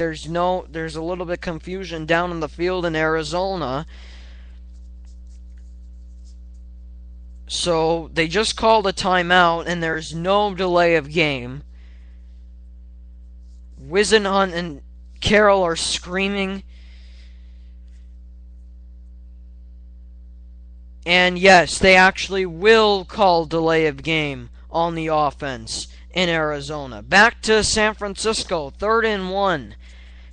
there's a little bit of confusion down in the field in Arizona. So they just called a timeout, and there's no delay of game. Wisenhunt and Carroll are screaming. And yes, they actually will call delay of game on the offense in Arizona. Back to San Francisco, 3rd and 1.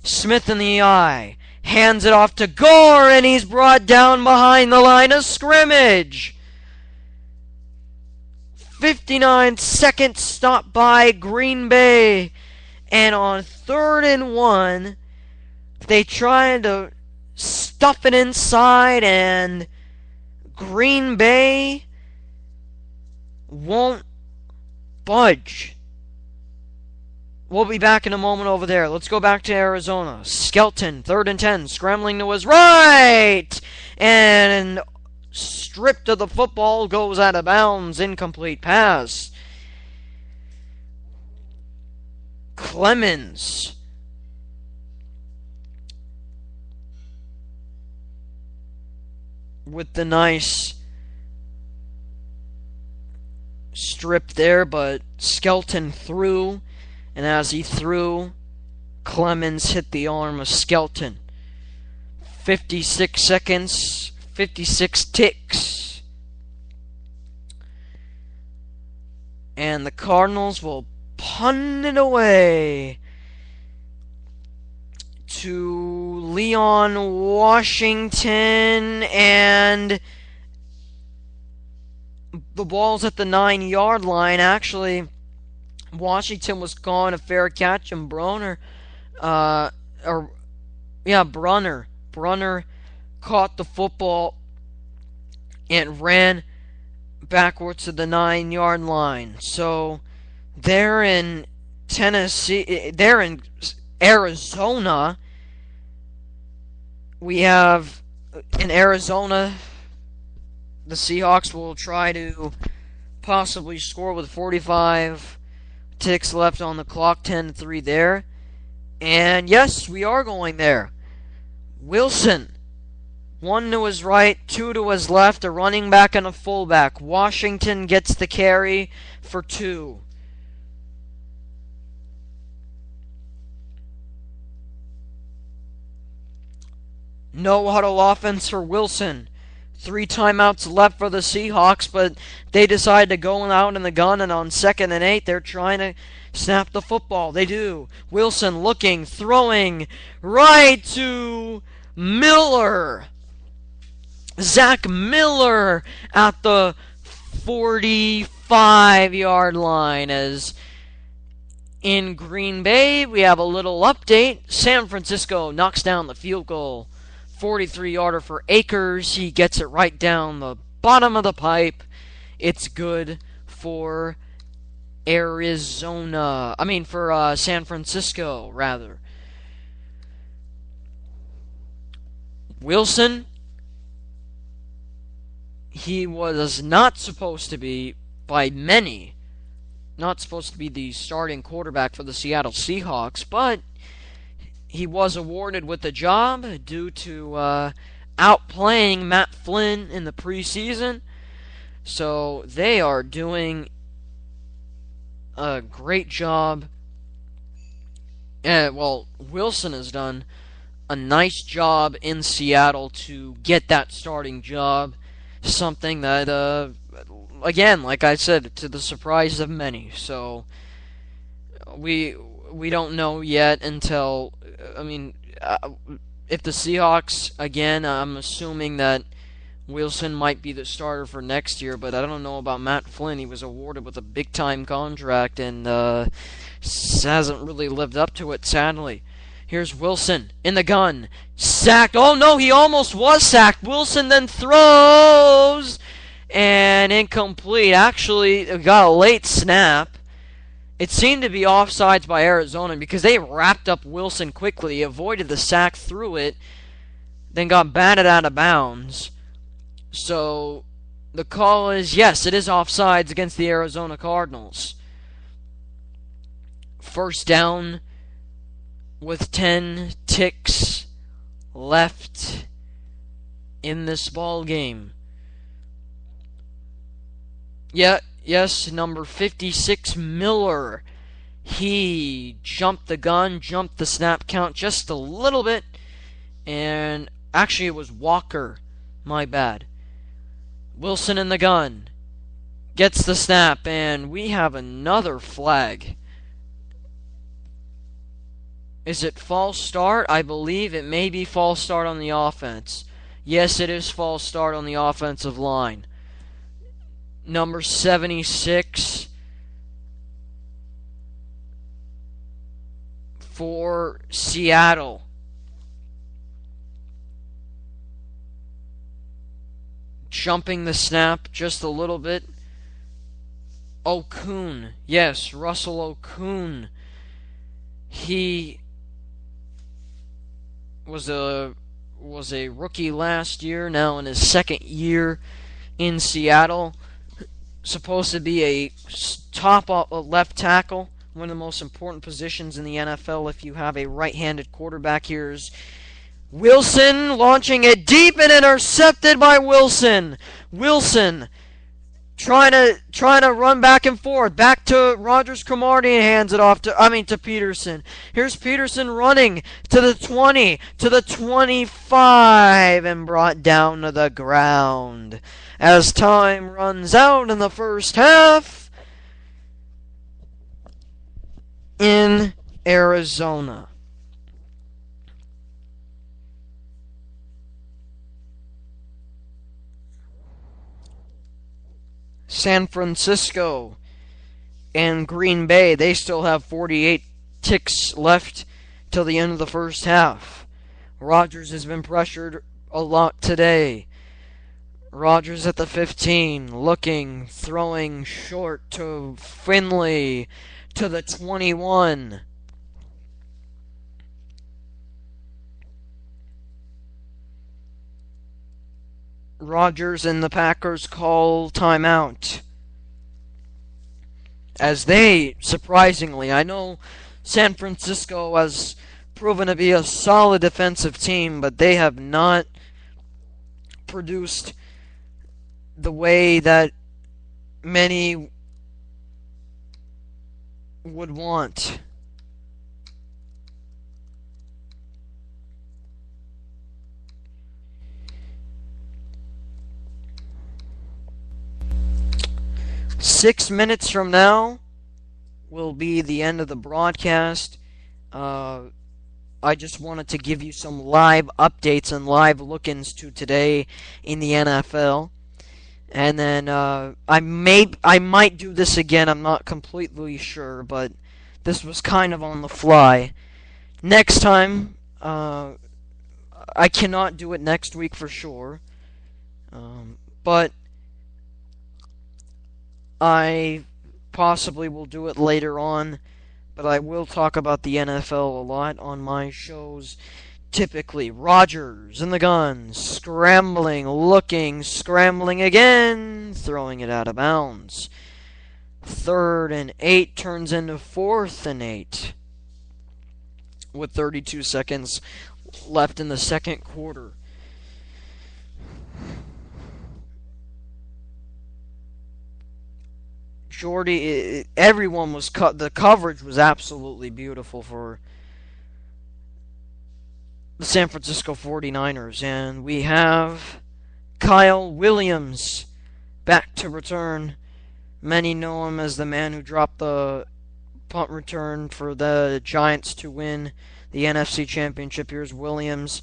Smith in the eye. Hands it off to Gore, and he's brought down behind the line of scrimmage. 59 seconds stop by Green Bay. And on 3rd and 1, they tried to stuff it inside, and Green Bay won't budge. We'll be back in a moment over there. Let's go back to Arizona. Skelton, 3rd and 10, scrambling to his right. And stripped of the football, goes out of bounds, incomplete pass. Clemens with the nice strip there, but Skelton threw, and as he threw, Clemens hit the arm of Skelton. 56 seconds, 56 ticks, and the Cardinals will punt it away to Leon Washington, and the ball's at the 9-yard line. Actually, Washington was calling a fair catch, and Brunner caught the football and ran backwards to the 9-yard line. So they're in Tennessee. They're in Arizona. We have in Arizona, the Seahawks will try to possibly score with 45 ticks left on the clock, 10-3 there. And yes, we are going there. Wilson, 1 to his right, 2 to his left, a running back and a fullback. Washington gets the carry for 2. No huddle offense for Wilson. 3 timeouts left for the Seahawks, but they decide to go out in the gun, and on 2nd and 8, they're trying to snap the football. They do. Wilson looking, throwing right to Miller. Zach Miller at the 45-yard line. As in Green Bay, we have a little update. San Francisco knocks down the field goal. 43-yarder for Akers. He gets it right down the bottom of the pipe. It's good for for San Francisco, rather. Wilson, he was not supposed to be, by many, not supposed to be the starting quarterback for the Seattle Seahawks, but he was awarded with the job due to outplaying Matt Flynn in the preseason. So they are doing a great job. Wilson has done a nice job in Seattle to get that starting job. Something that, again, like I said, to the surprise of many. So we don't know yet until... if the Seahawks, again, I'm assuming that Wilson might be the starter for next year, but I don't know about Matt Flynn. He was awarded with a big-time contract and hasn't really lived up to it, sadly. Here's Wilson in the gun. Sacked. Oh, no, he almost was sacked. Wilson then throws, and incomplete. Actually, got a late snap. It seemed to be offsides by Arizona because they wrapped up Wilson quickly. He avoided the sack, threw it, then got batted out of bounds. So the call is, yes, it is offsides against the Arizona Cardinals. First down with 10 ticks left in this ball game. Yes, number 56, Miller. He jumped the gun, jumped the snap count just a little bit, and actually it was Walker. My bad. Wilson in the gun. Gets the snap, and we have another flag. Is it false start? I believe it may be false start on the offense. Yes, it is false start on the offensive line. Number 76 for Seattle. Jumping the snap just a little bit. Okun. Yes, Russell Okun. He was a rookie last year, now in his second year in Seattle. Supposed to be a top left tackle, one of the most important positions in the NFL if you have a right-handed quarterback. Here's Wilson launching it deep and intercepted by Wilson. Wilson trying to run back and forth, back to Rogers Cromartie, and hands it off to Peterson. Here's Peterson running to the 20, to the 25, and brought down to the ground. As time runs out in the first half in Arizona. San Francisco and Green Bay, they still have 48 ticks left till the end of the first half. Rodgers has been pressured a lot today. Rodgers at the 15, looking, throwing short to Finley, to the 21. Rodgers and the Packers call timeout. As they, surprisingly, I know San Francisco has proven to be a solid defensive team, but they have not produced the way that many would want. Six minutes from now will be the end of the broadcast. I just wanted to give you some live updates and live look-ins to today in the NFL. And then I might do this again. I'm not completely sure, but this was kind of on the fly. Next time, I cannot do it next week for sure, but I possibly will do it later on. But I will talk about the NFL a lot on my shows. Typically, Rodgers in the gun, scrambling, looking, scrambling again, throwing it out of bounds. 3rd and 8 turns into 4th and 8 with 32 seconds left in the second quarter. Jordy, everyone was cut. The coverage was absolutely beautiful for the San Francisco 49ers. And we have Kyle Williams back to return. Many know him as the man who dropped the punt return for the Giants to win the NFC Championship. Here's Williams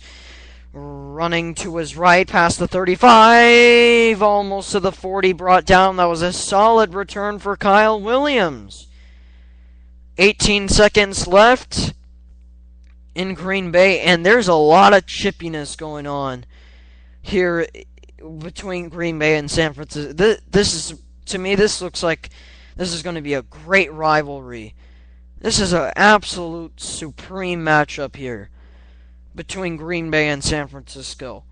running to his right, past the 35, almost to the 40, brought down. That was a solid return for Kyle Williams. 18 seconds left in Green Bay, and there's a lot of chippiness going on here between Green Bay and San Francisco. This looks like this is going to be a great rivalry. This is an absolute supreme matchup here between Green Bay and San Francisco.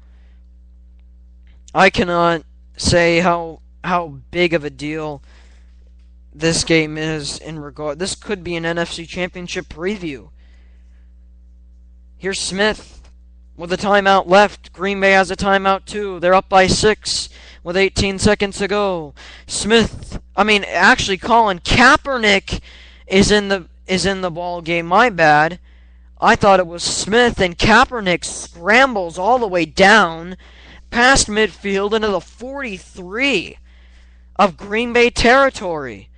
I cannot say how big of a deal this game is in regard. This could be an NFC Championship preview. Here's Smith with a timeout left. Green Bay has a timeout too. They're up by 6 with 18 seconds to go. Colin Kaepernick is in the ball game. My bad. I thought it was Smith, and Kaepernick scrambles all the way down past midfield into the 43 of Green Bay territory.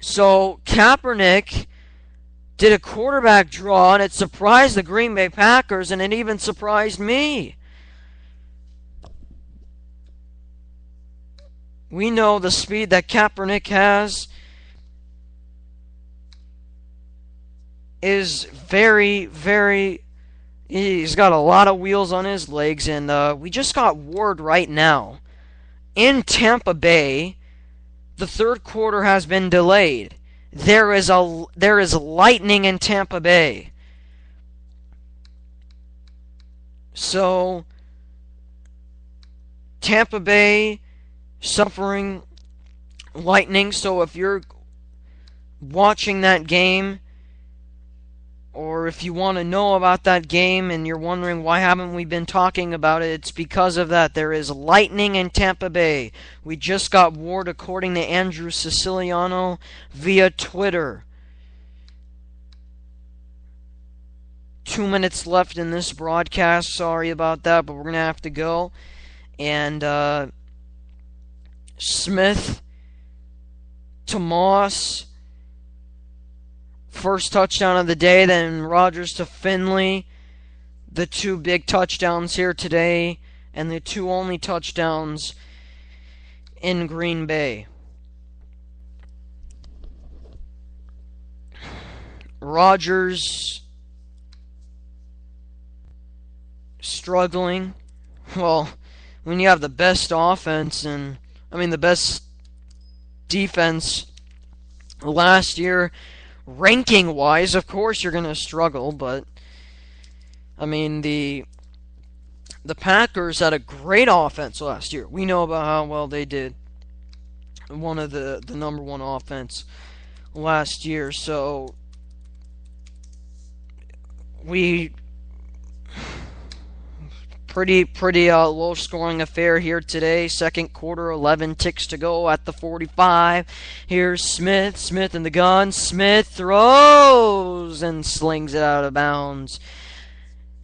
So Kaepernick did a quarterback draw, and it surprised the Green Bay Packers, and it even surprised me. We know the speed that Kaepernick has is very, very... He's got a lot of wheels on his legs, and we just got word right now. In Tampa Bay, the third quarter has been delayed. There is lightning in Tampa Bay. So, Tampa Bay suffering lightning. So if you're watching that game, or if you want to know about that game and you're wondering why haven't we been talking about it, it's because of that. There is lightning in Tampa Bay. We just got word according to Andrew Siciliano via Twitter. 2 minutes left in this broadcast. Sorry about that, but we're going to have to go. And Smith to Moss. First touchdown of the day, then Rodgers to Finley. The two big touchdowns here today, and the two only touchdowns in Green Bay. Rodgers struggling. Well, when you have the best offense the best defense last year, ranking-wise, of course you're going to struggle, but the Packers had a great offense last year. We know about how well they did. One of the number one offense last year, so we pretty low-scoring affair here today. Second quarter, 11 ticks to go at the 45. Here's Smith in the gun. Smith throws and slings it out of bounds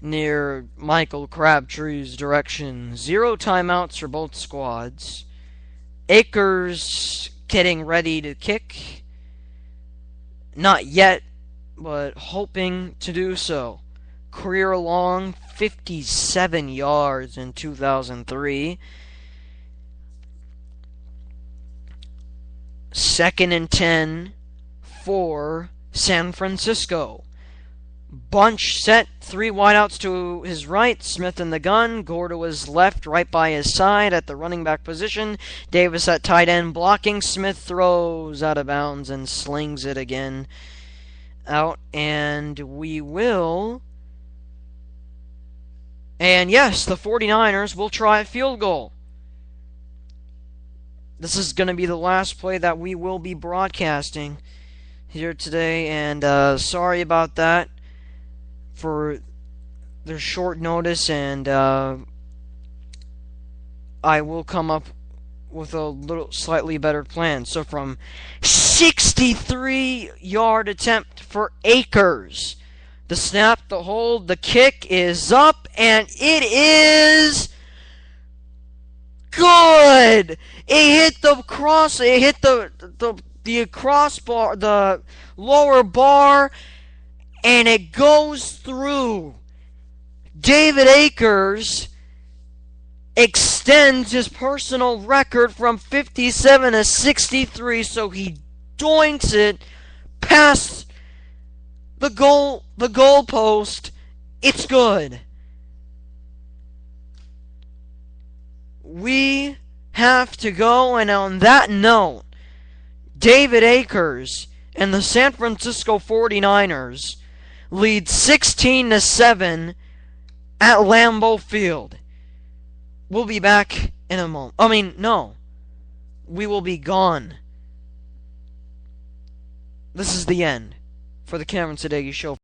near Michael Crabtree's direction. 0 timeouts for both squads. Akers getting ready to kick. Not yet, but hoping to do so. Career long 57 yards in 2003. 2nd and 10 for San Francisco. Bunch set, 3 wideouts to his right. Smith in the gun. Gore to his left, right by his side at the running back position. Davis at tight end blocking. Smith throws out of bounds and slings it again out. And we will... And yes, the 49ers will try a field goal. This is going to be the last play that we will be broadcasting here today. And sorry about that for their short notice. And I will come up with a little slightly better plan. So from 63-yard attempt for Akers. The snap, the hold, the kick is up, and it is good. It hit the crossbar, the lower bar, and it goes through. David Akers extends his personal record from 57 to 63, so he doinks it past the goal post. It's good. We have to go, and on that note, David Akers and the San Francisco 49ers lead 16-7 at Lambeau Field. We'll be back in a moment. We will be gone. This is the end for the Cameron Sadeghi Show.